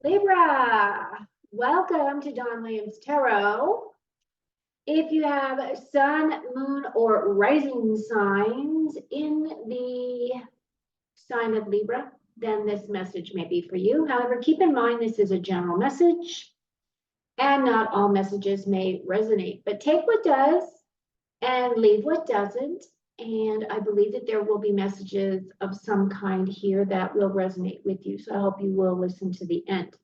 Libra, welcome to Don Williams Tarot. If you have sun, moon, or rising signs in the sign of Libra, then this message may be for you. However, keep in mind this is a general message and not all messages may resonate, but take what does and leave what doesn't. And I believe that there will be messages of some kind here that will resonate with you. So I hope you will listen to the end.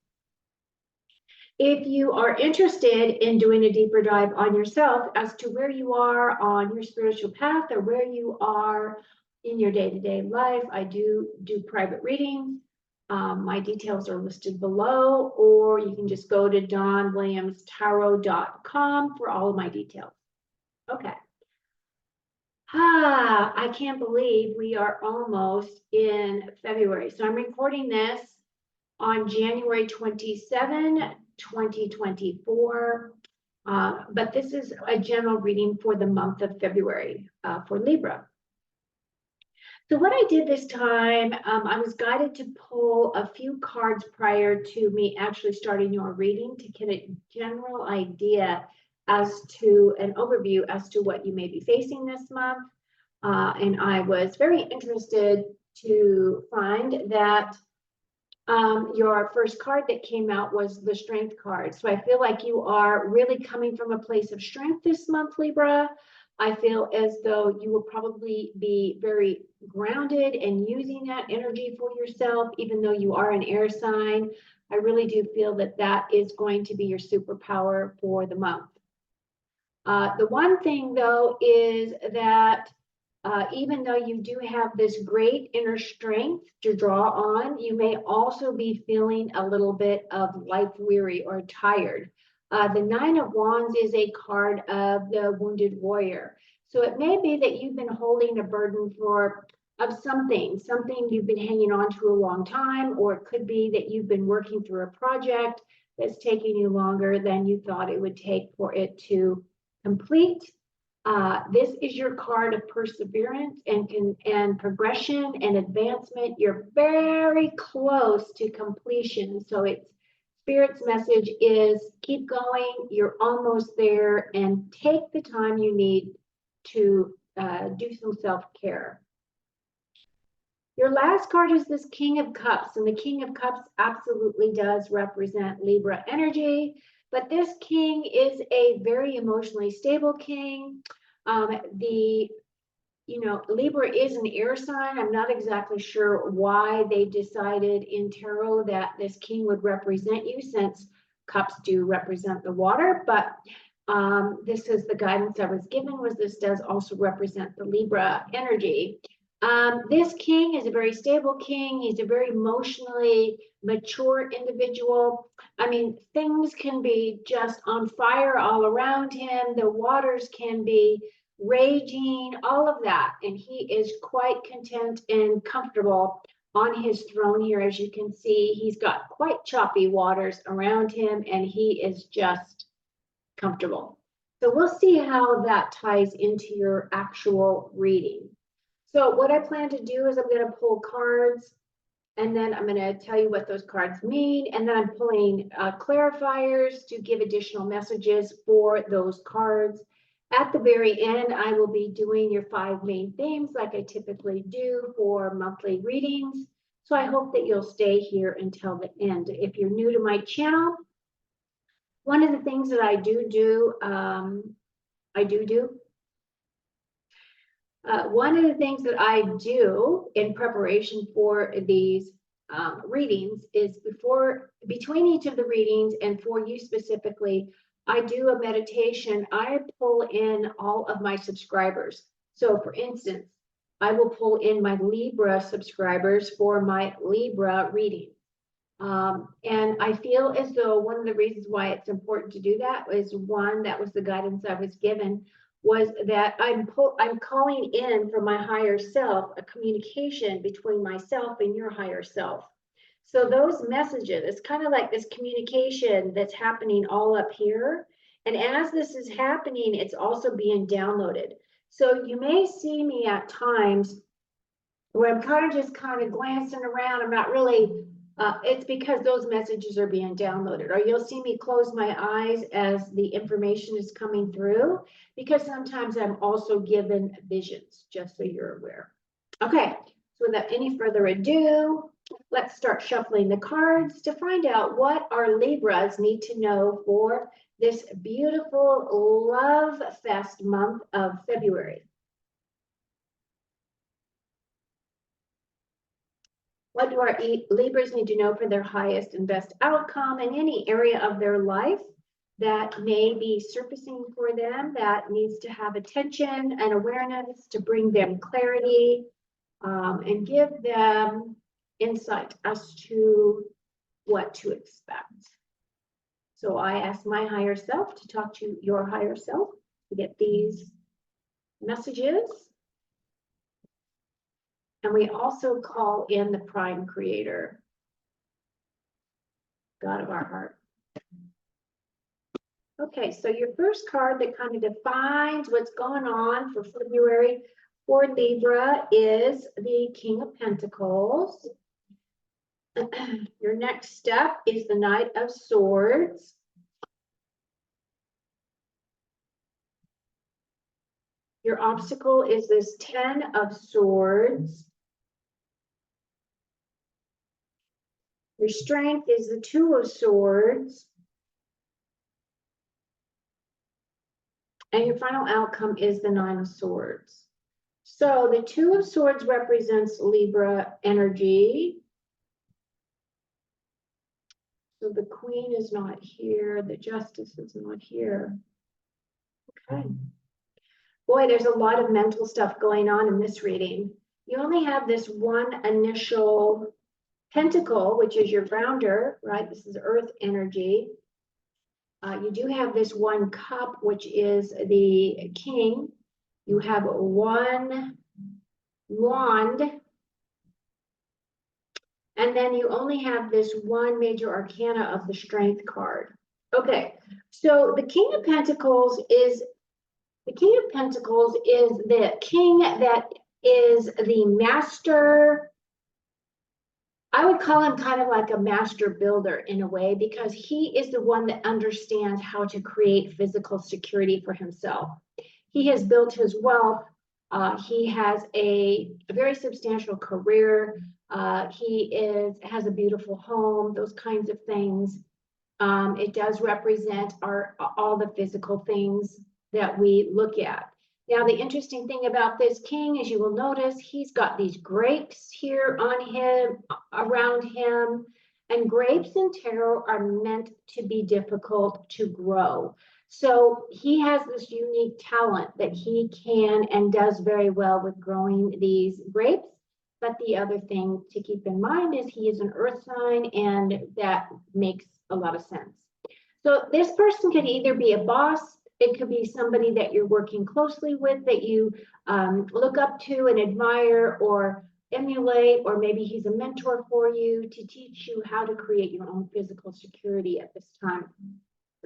If you are interested in doing a deeper dive on yourself as to where you are on your spiritual path or where you are in your day-to-day life, I do private readings. My details are listed below, or you can just go to donwilliamstarot.com for all of my details. Okay. I can't believe we are almost in February. So I'm recording this on January 27, 2024. But this is a general reading for the month of February for Libra. So what I did this time, I was guided to pull a few cards prior to me actually starting your reading to get a general idea as to an overview as to what you may be facing this month. And I was very interested to find that your first card that came out was the Strength card. So I feel like you are really coming from a place of strength this month, Libra. I feel as though you will probably be very grounded and using that energy for yourself, even though you are an air sign. I really do feel that that is going to be your superpower for the month. The one thing, though, is that even though you do have this great inner strength to draw on, you may also be feeling a little bit of life weary or tired. The Nine of Wands is a card of the wounded warrior. So it may be that you've been holding a burden of something you've been hanging on to a long time, or it could be that you've been working through a project that's taking you longer than you thought it would take for it to complete. This is your card of perseverance and progression and advancement. You're very close to completion. So it's Spirit's message is keep going. You're almost there, and take the time you need to do some self-care. Your last card is this King of Cups, and the King of Cups absolutely does represent Libra energy. But this king is a very emotionally stable king. Libra is an air sign. I'm not exactly sure why they decided in tarot that this king would represent you, since cups do represent the water. But this is the guidance I was given, was this does also represent the Libra energy. This king is a very stable king. He's a very emotionally mature individual. I mean, things can be just on fire all around him. The waters can be raging, all of that. And he is quite content and comfortable on his throne here. As you can see, he's got quite choppy waters around him, and he is just comfortable. So we'll see how that ties into your actual reading. So what I plan to do is I'm going to pull cards, and then I'm going to tell you what those cards mean. And then I'm pulling clarifiers to give additional messages for those cards. At the very end, I will be doing your 5 main themes like I typically do for monthly readings. So I hope that you'll stay here until the end. If you're new to my channel, one of the things that I one of the things that I do in preparation for these readings is between each of the readings and for you specifically, I do a meditation. I pull in all of my subscribers. So for instance, I will pull in my Libra subscribers for my Libra reading. And I feel as though one of the reasons why it's important to do that is, one, that was the guidance I was given, was that I'm calling in from my higher self a communication between myself and your higher self. So those messages, it's kind of like this communication that's happening all up here. And as this is happening, it's also being downloaded. So you may see me at times where I'm kind of glancing around. I'm not really It's because those messages are being downloaded, or you'll see me close my eyes as the information is coming through, because sometimes I'm also given visions, just so you're aware. Okay, so without any further ado, let's start shuffling the cards to find out what our Libras need to know for this beautiful love fest month of February. What do our Libras need to know for their highest and best outcome in any area of their life that may be surfacing for them, that needs to have attention and awareness to bring them clarity, and give them insight as to what to expect. So I ask my higher self to talk to your higher self to get these messages. And we also call in the prime creator, God of our heart. Okay, so your first card that kind of defines what's going on for February for Libra is the King of Pentacles. Your next step is the Knight of Swords. Your obstacle is this Ten of Swords. Your strength is the Two of Swords. And your final outcome is the Nine of Swords. So the Two of Swords represents Libra energy. So the Queen is not here. The Justice is not here. Okay. Boy, there's a lot of mental stuff going on in this reading. You only have this one initial pentacle, which is your grounder, right? This is earth energy. You do have this one cup, which is the king. You have one wand. And then you only have this one major arcana of the strength card. Okay, so the King of Pentacles is the king that is the master. I would call him kind of like a master builder in a way, because he is the one that understands how to create physical security for himself. He has built his wealth. He has a very substantial career. He has a beautiful home, those kinds of things. It does represent all the physical things that we look at. Now, the interesting thing about this king is you will notice he's got these grapes here on him, around him, and grapes in tarot are meant to be difficult to grow. So he has this unique talent that he can and does very well with growing these grapes. But the other thing to keep in mind is he is an earth sign, and that makes a lot of sense. So this person could either be a boss, it could be somebody that you're working closely with, that you look up to and admire or emulate, or maybe he's a mentor for you to teach you how to create your own physical security at this time.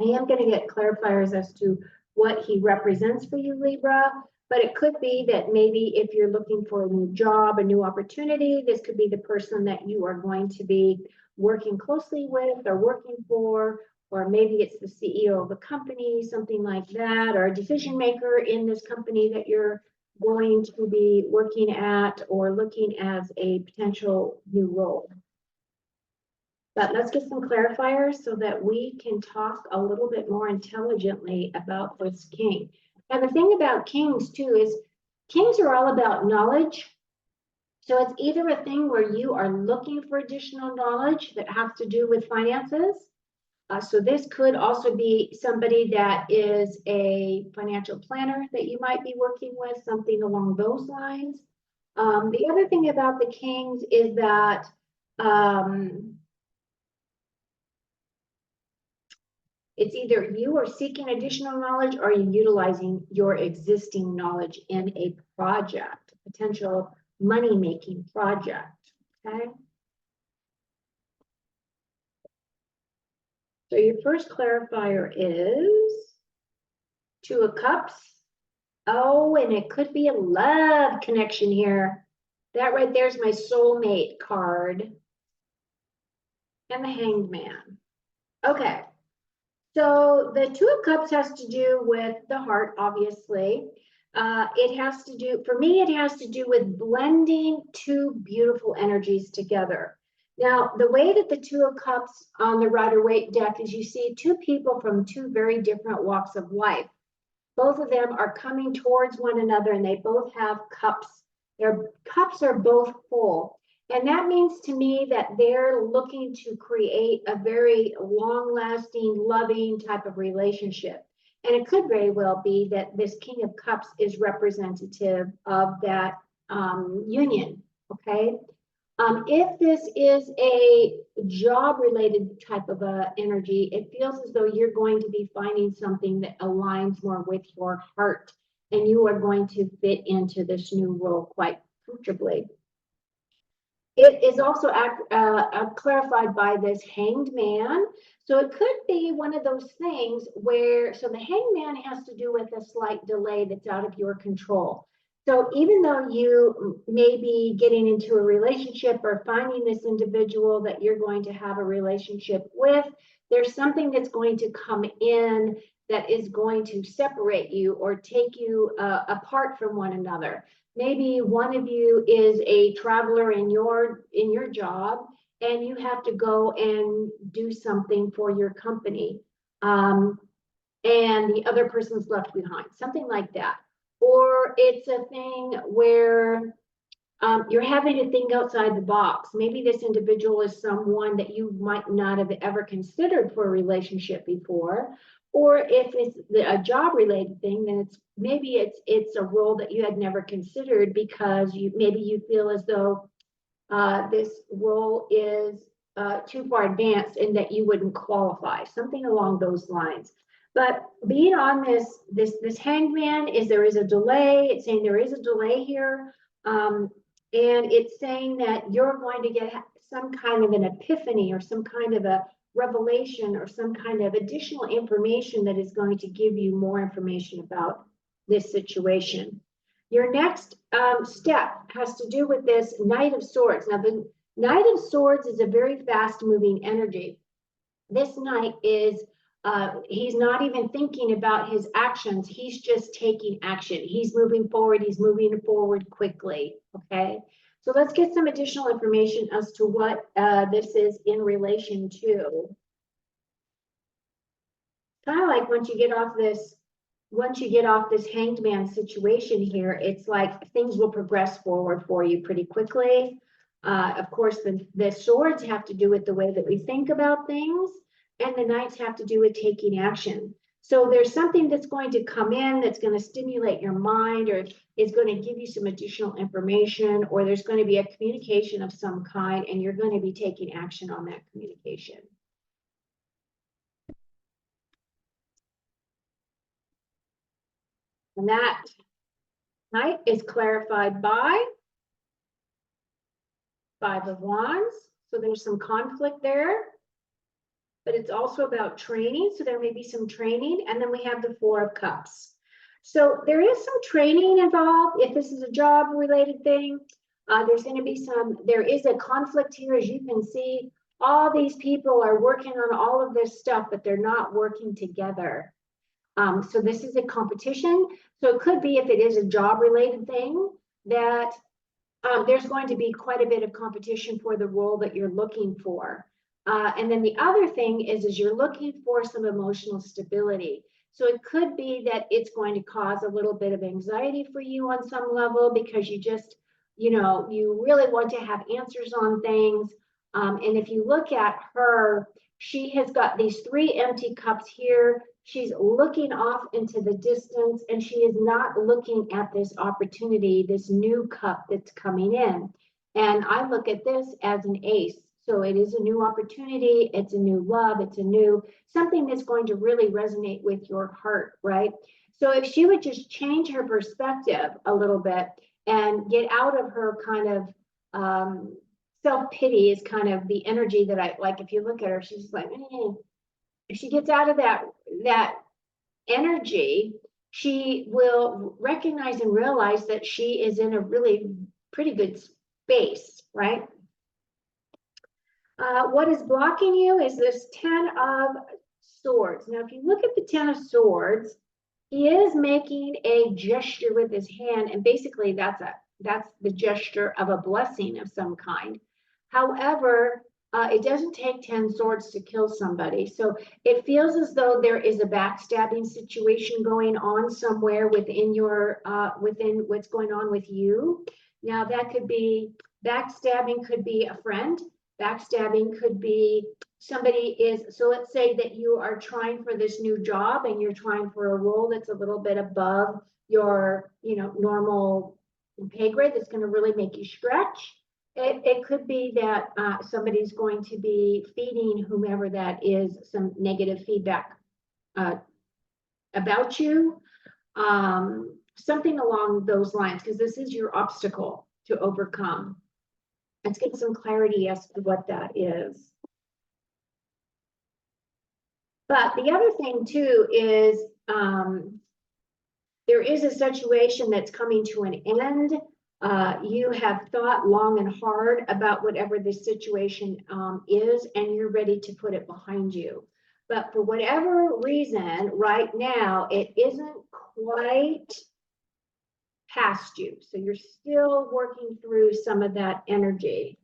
I am going to get clarifiers as to what he represents for you, Libra, but it could be that maybe if you're looking for a new job, a new opportunity, this could be the person that you are going to be working closely with or working for, or maybe it's the CEO of a company, something like that, or a decision maker in this company that you're going to be working at or looking as a potential new role. But let's get some clarifiers so that we can talk a little bit more intelligently about this king. Now, the thing about kings too is kings are all about knowledge. So it's either a thing where you are looking for additional knowledge that has to do with finances. So this could also be somebody that is a financial planner that you might be working with, something along those lines. The other thing about the kings is that it's either you are seeking additional knowledge or you're utilizing your existing knowledge in a project, a potential money-making project, okay? So your first clarifier is Two of Cups. Oh, and it could be a love connection here. That right there is my soulmate card. and the Hanged Man. Okay, so the Two of Cups has to do with the heart, obviously. It has to do, for me, it has to do with blending two beautiful energies together. Now, the way that the Two of Cups on the Rider-Waite deck is, you see two people from two very different walks of life. Both of them are coming towards one another, and they both have cups. Their cups are both full. And that means to me that they're looking to create a very long-lasting, loving type of relationship. And it could very well be that this King of Cups is representative of that union, okay? If this is a job-related type of energy, it feels as though you're going to be finding something that aligns more with your heart, and you are going to fit into this new role quite comfortably. It is also clarified by this Hanged Man. So it could be one of those things where, so the Hanged Man has to do with a slight delay that's out of your control. So even though you may be getting into a relationship or finding this individual that you're going to have a relationship with, there's something that's going to come in that is going to separate you or take you apart from one another. Maybe one of you is a traveler in your job, and you have to go and do something for your company, and the other person's left behind, something like that. Or it's a thing where you're having to think outside the box. Maybe this individual is someone that you might not have ever considered for a relationship before. Or if it's a job related thing, then it's a role that you had never considered because maybe you feel as though this role is too far advanced and that you wouldn't qualify, something along those lines. But being on this Hanged Man is there is a delay. It's saying there is a delay here. And it's saying that you're going to get some kind of an epiphany or some kind of a revelation or some kind of additional information that is going to give you more information about this situation. Your next step has to do with this Knight of Swords. Now, the Knight of Swords is a very fast-moving energy. This knight is, he's not even thinking about his actions. He's just taking action. He's moving forward. He's moving forward quickly, okay? So let's get some additional information as to what this is in relation to. Kind of like once you get off this Hanged Man situation here, it's like things will progress forward for you pretty quickly. Of course, the swords have to do with the way that we think about things, and the knights have to do with taking action. So there's something that's going to come in that's going to stimulate your mind, or is going to give you some additional information, or there's going to be a communication of some kind, and you're going to be taking action on that communication. And that knight is clarified by Five of Wands. So there's some conflict there, but it's also about training. So there may be some training. And then we have the Four of Cups. So there is some training involved. If this is a job related thing, there's going to be there is a conflict here. As you can see, all these people are working on all of this stuff, but they're not working together. So this is a competition. So it could be, if it is a job related thing, that there's going to be quite a bit of competition for the role that you're looking for. And then the other thing is you're looking for some emotional stability. So it could be that it's going to cause a little bit of anxiety for you on some level, because you just, you really want to have answers on things. And if you look at her, she has got these three empty cups here. She's looking off into the distance, and she is not looking at this opportunity, this new cup that's coming in. And I look at this as an ace. So it is a new opportunity. It's a new love. It's a new something that's going to really resonate with your heart, right? So if she would just change her perspective a little bit and get out of her kind of self-pity is kind of the energy that I like. If you look at her, she's like, if she gets out of that energy, she will recognize and realize that she is in a really pretty good space, right? What is blocking you is this 10 of Swords. Now, if you look at the 10 of Swords, he is making a gesture with his hand, and basically that's the gesture of a blessing of some kind. However, it doesn't take 10 swords to kill somebody. So it feels as though there is a backstabbing situation going on somewhere within your within what's going on with you. Now that could be backstabbing, could be a friend. Backstabbing could be somebody is, so let's say that you are trying for this new job and you're trying for a role that's a little bit above your, normal pay grade that's going to really make you stretch. It could be that somebody's going to be feeding whomever that is some negative feedback about you, something along those lines, because this is your obstacle to overcome. Let's get some clarity as to what that is. But the other thing too is there is a situation that's coming to an end. You have thought long and hard about whatever this situation is, and you're ready to put it behind you. But for whatever reason, right now, it isn't quite past you. So you're still working through some of that energy.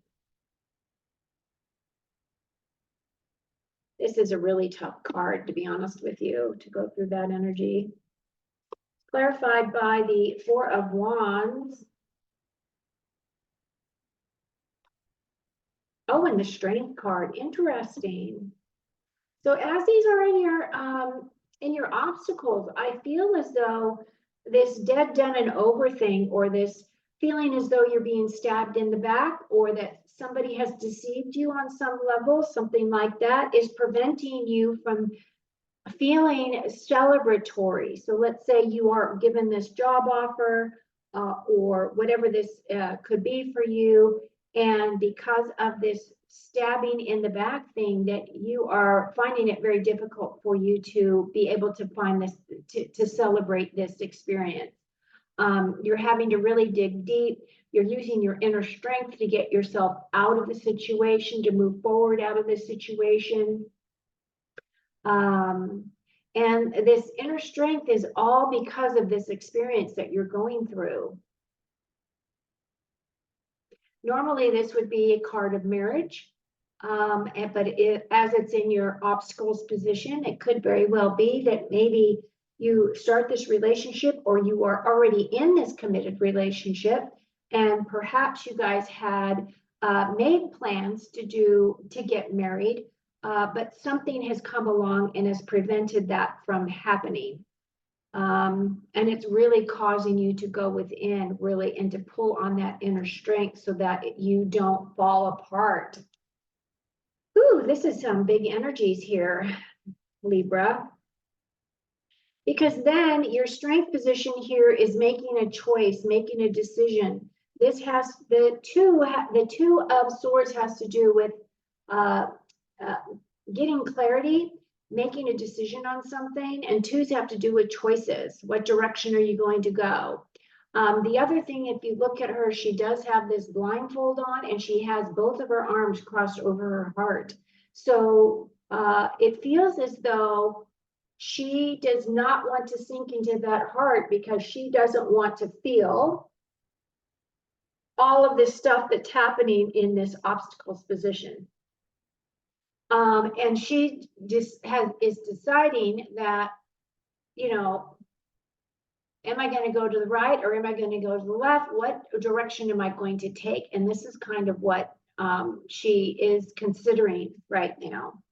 This is a really tough card, to be honest with you, to go through that energy. Clarified by the Four of Wands. Oh, and the Strength card. Interesting. So as these are in your obstacles, I feel as though this dead, done, and over thing, or this feeling as though you're being stabbed in the back, or that somebody has deceived you on some level, something like that, is preventing you from feeling celebratory. So let's say you are given this job offer or whatever this could be for you, and because of this stabbing in the back thing, that you are finding it very difficult for you to be able to find this, to celebrate this experience. You're having to really dig deep. You're using your inner strength to get yourself out of the situation, to move forward out of the situation. And this inner strength is all because of this experience that you're going through. Normally, this would be a card of marriage, but as it's in your obstacles position, it could very well be that maybe you start this relationship, or you are already in this committed relationship, and perhaps you guys had made plans to get married, but something has come along and has prevented that from happening. And it's really causing you to go within, really, and to pull on that inner strength so that you don't fall apart. Ooh, this is some big energies here, Libra. Because then your strength position here is making a choice, making a decision. This has the two of Swords has to do with getting clarity, making a decision on something, and twos have to do with choices. What direction are you going to go? The other thing, if you look at her, she does have this blindfold on, and she has both of her arms crossed over her heart. So it feels as though she does not want to sink into that heart, because she doesn't want to feel all of this stuff that's happening in this obstacles position. And she just is deciding that, am I going to go to the right, or am I going to go to the left? What direction am I going to take? And this is kind of what she is considering right now.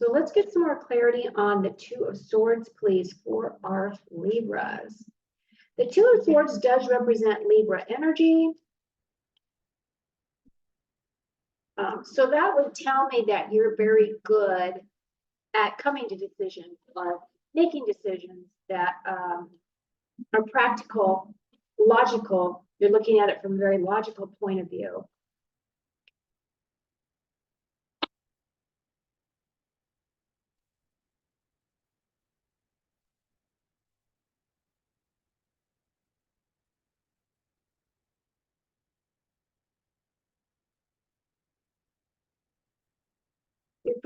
So let's get some more clarity on the Two of Swords, please, for our Libras. The Two of Swords does represent Libra energy. So that would tell me that you're very good at coming to decisions, or making decisions that are practical, logical. You're looking at it from a very logical point of view.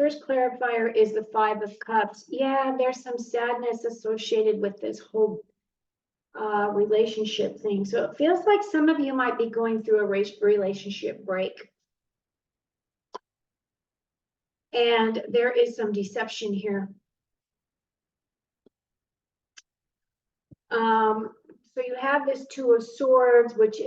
first clarifier is the Five of Cups. Yeah, there's some sadness associated with this whole relationship thing. So it feels like some of you might be going through a relationship break. And there is some deception here. So you have this Two of Swords, which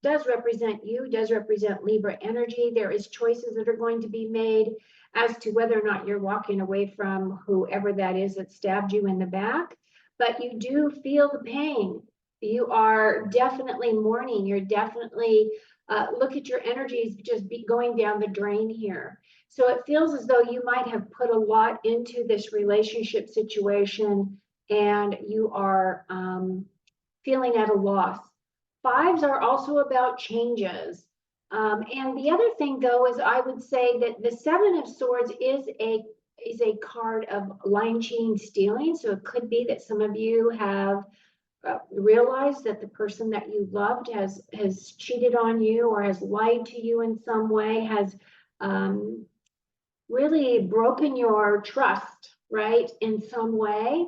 does represent you, does represent Libra energy. There is choices that are going to be made as to whether or not you're walking away from whoever that is that stabbed you in the back. But you do feel the pain. You are definitely mourning. You're definitely, look at your energies just going down the drain here. So it feels as though you might have put a lot into this relationship situation and you are feeling at a loss. Fives are also about changes. And the other thing, though, is I would say that the Seven of Swords is a card of lying, cheating, stealing. So it could be that some of you have realized that the person that you loved has cheated on you or has lied to you in some way, has really broken your trust, right, in some way.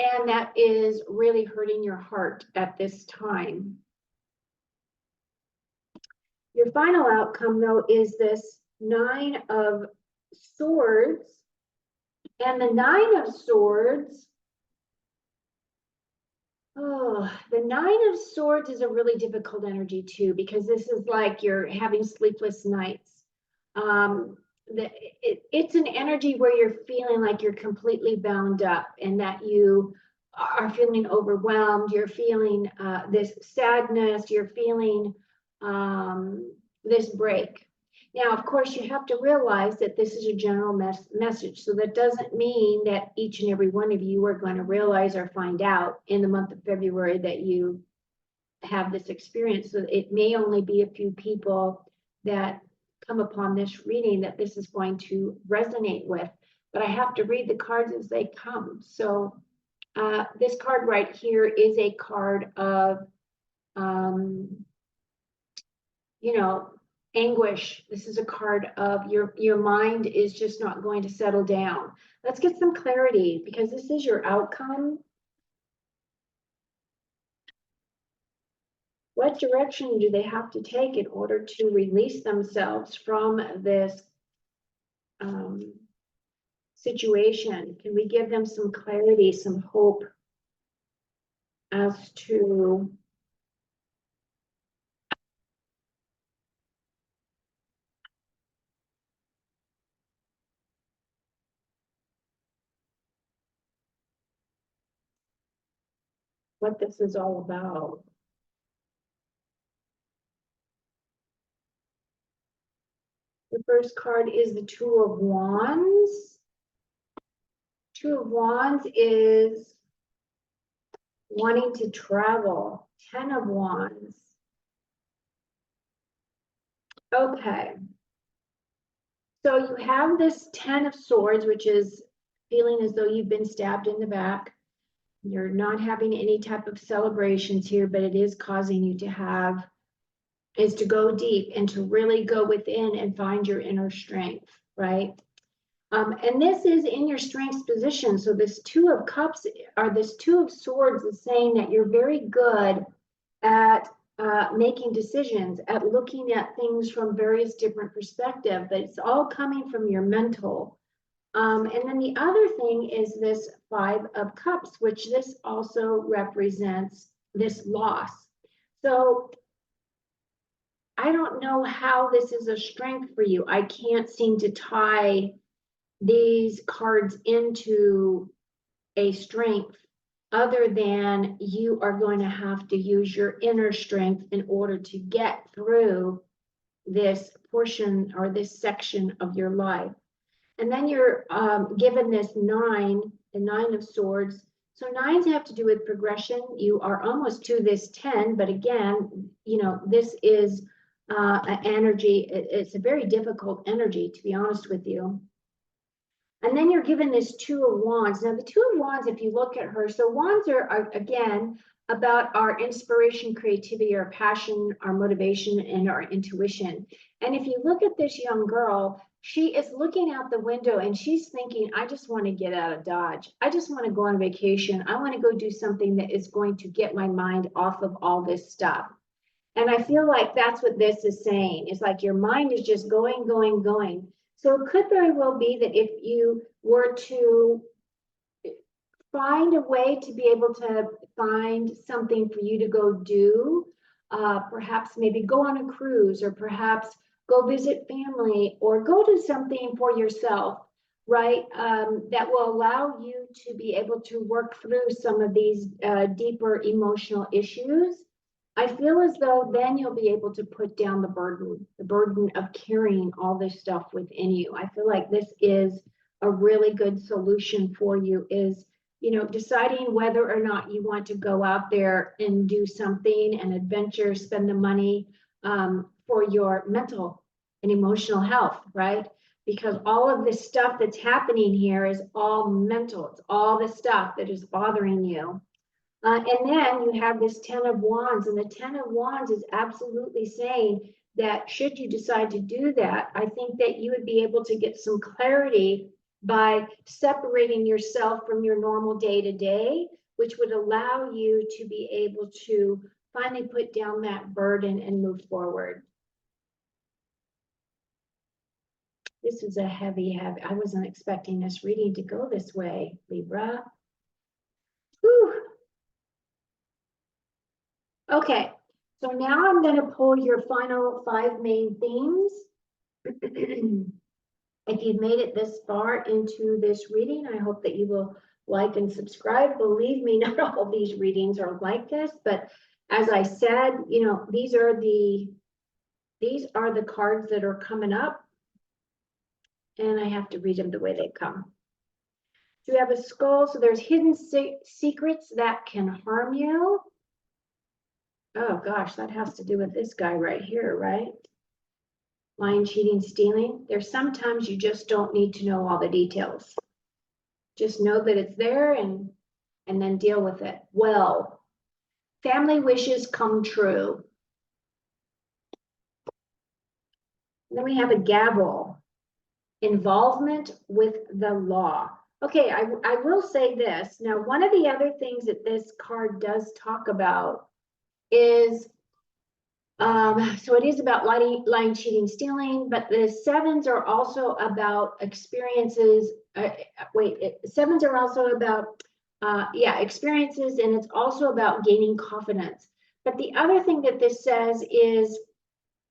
And that is really hurting your heart at this time. Your final outcome, though, is this Nine of Swords. And the Nine of Swords, the Nine of Swords is a really difficult energy too, because this is like you're having sleepless nights. It's an energy where you're feeling like you're completely bound up and that you are feeling overwhelmed. You're feeling this sadness. You're feeling this break. Now, of course, you have to realize that this is a general message. So that doesn't mean that each and every one of you are going to realize or find out in the month of February that you have this experience. So it may only be a few people that come upon this reading that this is going to resonate with, but I have to read the cards as they come. So this card right here is a card of, anguish. This is a card of your mind is just not going to settle down. Let's get some clarity because this is your outcome. What direction do they have to take in order to release themselves from this situation? Can we give them some clarity, some hope as to what this is all about? The first card is the Two of Wands. Two of Wands is wanting to travel. 10 of Wands. Okay. So you have this 10 of Swords, which is feeling as though you've been stabbed in the back. You're not having any type of celebrations here, but it is causing you to go deep and to really go within and find your inner strength, right? And this is in your strengths position. So this Two of Cups, or this Two of Swords, is saying that you're very good at making decisions, at looking at things from various different perspectives, but it's all coming from your mental. And then the other thing is this Five of Cups, which this also represents this loss. So I don't know how this is a strength for you. I can't seem to tie these cards into a strength other than you are going to have to use your inner strength in order to get through this portion or this section of your life. And then you're given this nine, the Nine of Swords. So nines have to do with progression. You are almost to this 10, but again, this is an energy. It's a very difficult energy, to be honest with you. And then you're given this Two of Wands. Now, the Two of Wands, if you look at her, so wands are again, about our inspiration, creativity, our passion, our motivation, and our intuition. And if you look at this young girl, she is looking out the window and she's thinking, I just want to get out of Dodge. I just want to go on vacation. I want to go do something that is going to get my mind off of all this stuff. And I feel like that's what this is saying. It's like your mind is just going, going, going. So it could very well be that if you were to find a way to be able to find something for you to go do, perhaps maybe go on a cruise, or perhaps go visit family, or go do something for yourself, right? That will allow you to be able to work through some of these deeper emotional issues. I feel as though then you'll be able to put down the burden of carrying all this stuff within you. I feel like this is a really good solution for you, is, you know, deciding whether or not you want to go out there and do something, an adventure, spend the money for your mental and emotional health, right? Because all of this stuff that's happening here is all mental. It's all the stuff that is bothering you. And then you have this 10 of Wands, and the 10 of Wands is absolutely saying that should you decide to do that, I think that you would be able to get some clarity by separating yourself from your normal day to day, which would allow you to be able to finally put down that burden and move forward. This is a heavy. I wasn't expecting this reading to go this way, Libra. Whew. Okay, so now I'm going to pull your final 5 main themes. If you've made it this far into this reading, I hope that you will like and subscribe. Believe me, not all these readings are like this, but as I said, you know, these are the cards that are coming up, and I have to read them the way they come. So we have a skull. So there's hidden secrets that can harm you. Oh gosh, that has to do with this guy right here, right? Lying, cheating, stealing. There's sometimes you just don't need to know all the details. Just know that it's there and then deal with it. Well, family wishes come true. And then we have a gavel. Involvement with the law. Okay, I will say this. Now, one of the other things that this card does talk about is so it is about lying, cheating, stealing, but the sevens are also about experiences. Sevens are also about, experiences, and it's also about gaining confidence. But the other thing that this says is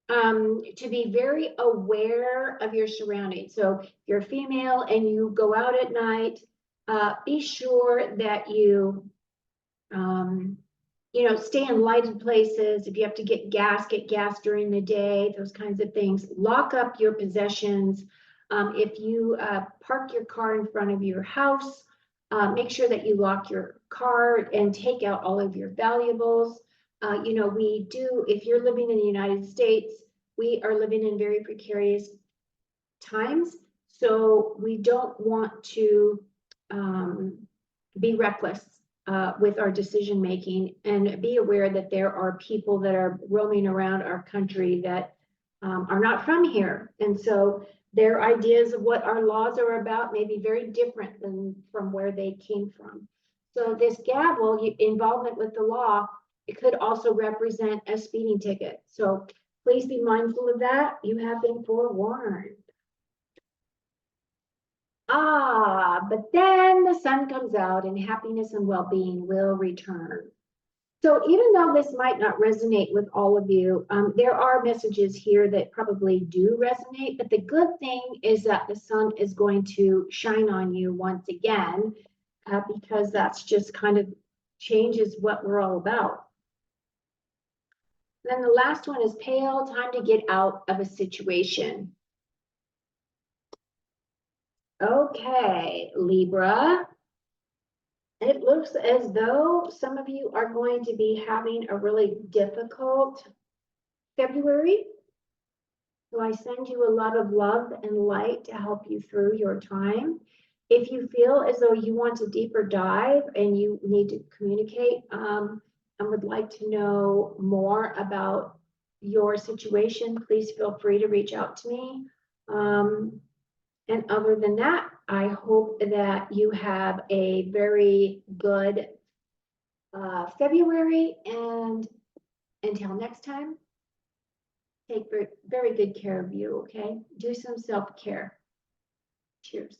to be very aware of your surroundings. So if you're female and you go out at night, be sure that you stay in lighted places. If you have to get gas during the day, those kinds of things. Lock up your possessions. If you park your car in front of your house, make sure that you lock your car and take out all of your valuables. If you're living in the United States, we are living in very precarious times. So we don't want to be reckless with our decision making, and be aware that there are people that are roaming around our country that are not from here. And so their ideas of what our laws are about may be very different than from where they came from. So this gavel, involvement with the law, it could also represent a speeding ticket. So please be mindful of that. You have been forewarned. But then the sun comes out and happiness and well-being will return. So even though this might not resonate with all of you, there are messages here that probably do resonate. But the good thing is that the sun is going to shine on you once again, because that's just kind of changes what we're all about. Then the last one is pale, time to get out of a situation. Okay, Libra. It looks as though some of you are going to be having a really difficult February. So I send you a lot of love and light to help you through your time. If you feel as though you want a deeper dive and you need to communicate, and would like to know more about your situation, please feel free to reach out to me. And other than that, I hope that you have a very good February, and until next time, take very, very good care of you, okay? Do some self-care. Cheers.